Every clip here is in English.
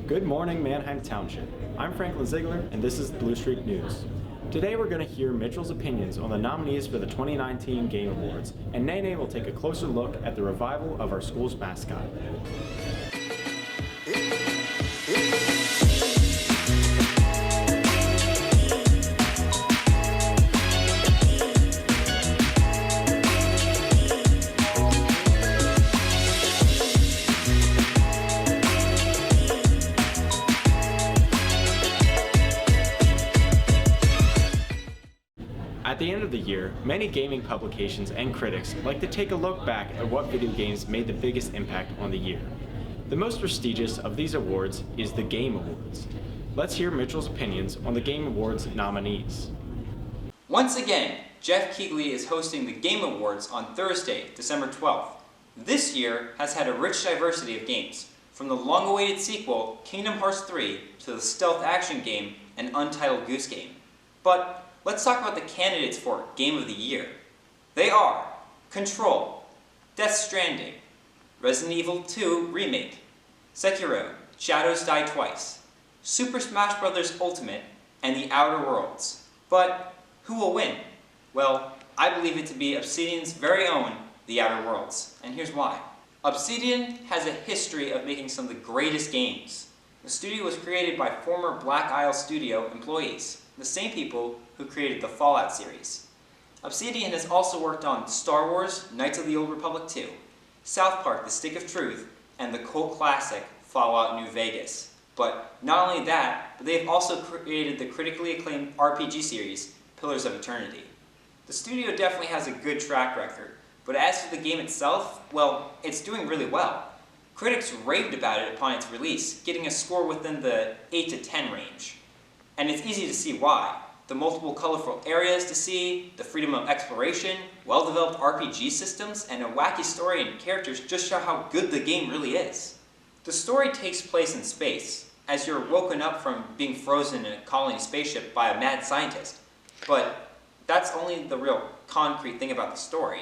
Good morning, Manheim Township. I'm Franklin Ziegler, and this is Blue Streak News. Today we're going to hear Mitchell's opinions on the nominees for the 2019 Game Awards, and Nene will take a closer look at the revival of our school's mascot. At the end of the year, many gaming publications and critics like to take a look back at what video games made the biggest impact on the year. The most prestigious of these awards is the Game Awards. Let's hear Mitchell's opinions on the Game Awards nominees. Once again, Jeff Keighley is hosting the Game Awards on Thursday, December 12th. This year has had a rich diversity of games, from the long-awaited sequel, Kingdom Hearts 3, to the stealth action game, An Untitled Goose Game. But let's talk about the candidates for Game of the Year. They are Control, Death Stranding, Resident Evil 2 Remake, Sekiro, Shadows Die Twice, Super Smash Bros. Ultimate, and The Outer Worlds. But who will win? Well, I believe it to be Obsidian's very own The Outer Worlds, and here's why. Obsidian has a history of making some of the greatest games. The studio was created by former Black Isle Studio employees, the same people who created the Fallout series. Obsidian has also worked on Star Wars, Knights of the Old Republic 2, South Park, The Stick of Truth, and the cult classic Fallout New Vegas. But not only that, but they've also created the critically acclaimed RPG series, Pillars of Eternity. The studio definitely has a good track record, but as for the game itself, well, it's doing really well. Critics raved about it upon its release, getting a score within the 8 to 10 range. And it's easy to see why. The multiple colorful areas to see, the freedom of exploration, well-developed RPG systems, and a wacky story and characters just show how good the game really is. The story takes place in space, as you're woken up from being frozen in a colony spaceship by a mad scientist. But that's only the real concrete thing about the story.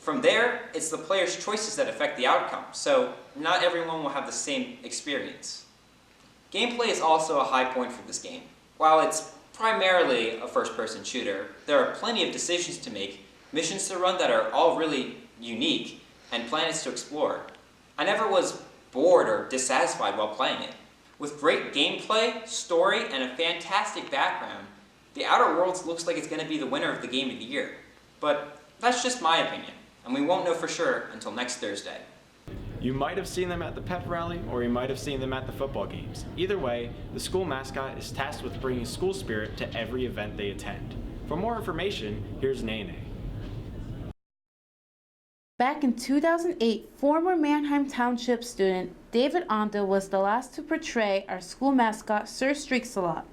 From there, it's the player's choices that affect the outcome, so not everyone will have the same experience. Gameplay is also a high point for this game. While it's primarily a first-person shooter, there are plenty of decisions to make, missions to run that are all really unique, and planets to explore. I never was bored or dissatisfied while playing it. With great gameplay, story, and a fantastic background, The Outer Worlds looks like it's going to be the winner of the Game of the Year. But that's just my opinion, and we won't know for sure until next Thursday. You might have seen them at the pep rally, or you might have seen them at the football games. Either way, the school mascot is tasked with bringing school spirit to every event they attend. For more information, here's Nene. Back in 2008, former Manheim Township student David Onda was the last to portray our school mascot, Sir Streaks-a-Lot.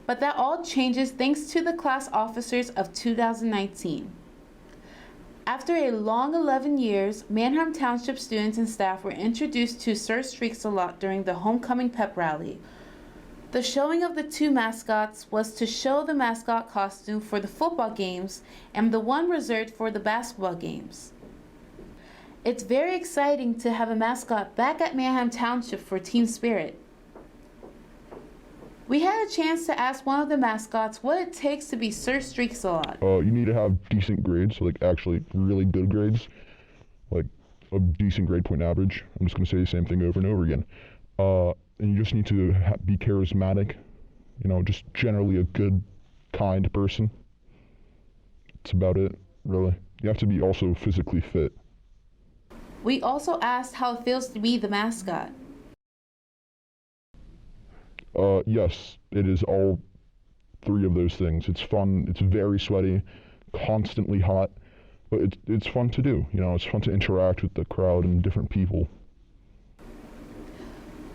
But that all changes thanks to the class officers of 2019. After a long 11 years, Manheim Township students and staff were introduced to Sir Streaks-a-Lot during the homecoming pep rally. The showing of the two mascots was to show the mascot costume for the football games and the one reserved for the basketball games. It's very exciting to have a mascot back at Manheim Township for Team Spirit. We had a chance to ask one of the mascots what it takes to be Sir Streaks-a-Lot. You need to have decent grades, so like actually really good grades, like a decent grade point average. I'm just going to say the same thing over and over again. And you just need to be charismatic, just generally a good, kind person. That's about it, really. You have to be also physically fit. We also asked how it feels to be the mascot. Yes, it is all three of those things. It's fun, it's very sweaty, constantly hot, but it's fun to do. It's fun to interact with the crowd and different people.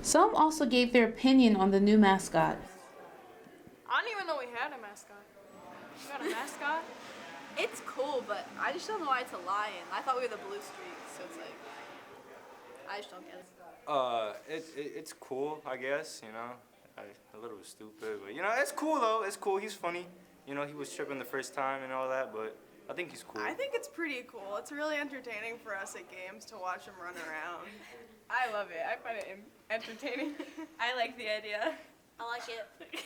Some also gave their opinion on the new mascot. I didn't even know we had a mascot. We got a mascot? It's cool, but I just don't know why it's a lion. I thought we were the Blue Streaks, so it's like, I just don't get it. It's cool, I guess, a little stupid, but it's cool though. It's cool. He's funny. He was tripping the first time and all that, but I think he's cool. I think it's pretty cool. It's really entertaining for us at games to watch him run around. I love it. I find it entertaining. I like the idea. I like it.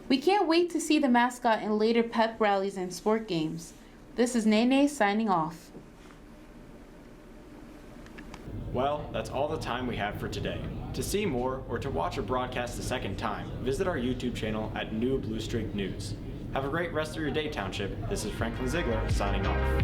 We can't wait to see the mascot in later pep rallies and sport games. This is Nene signing off. Well, that's all the time we have for today. To see more or to watch a broadcast a second time, visit our YouTube channel at New Blue Streak News. Have a great rest of your day, Township. This is Franklin Ziegler signing off.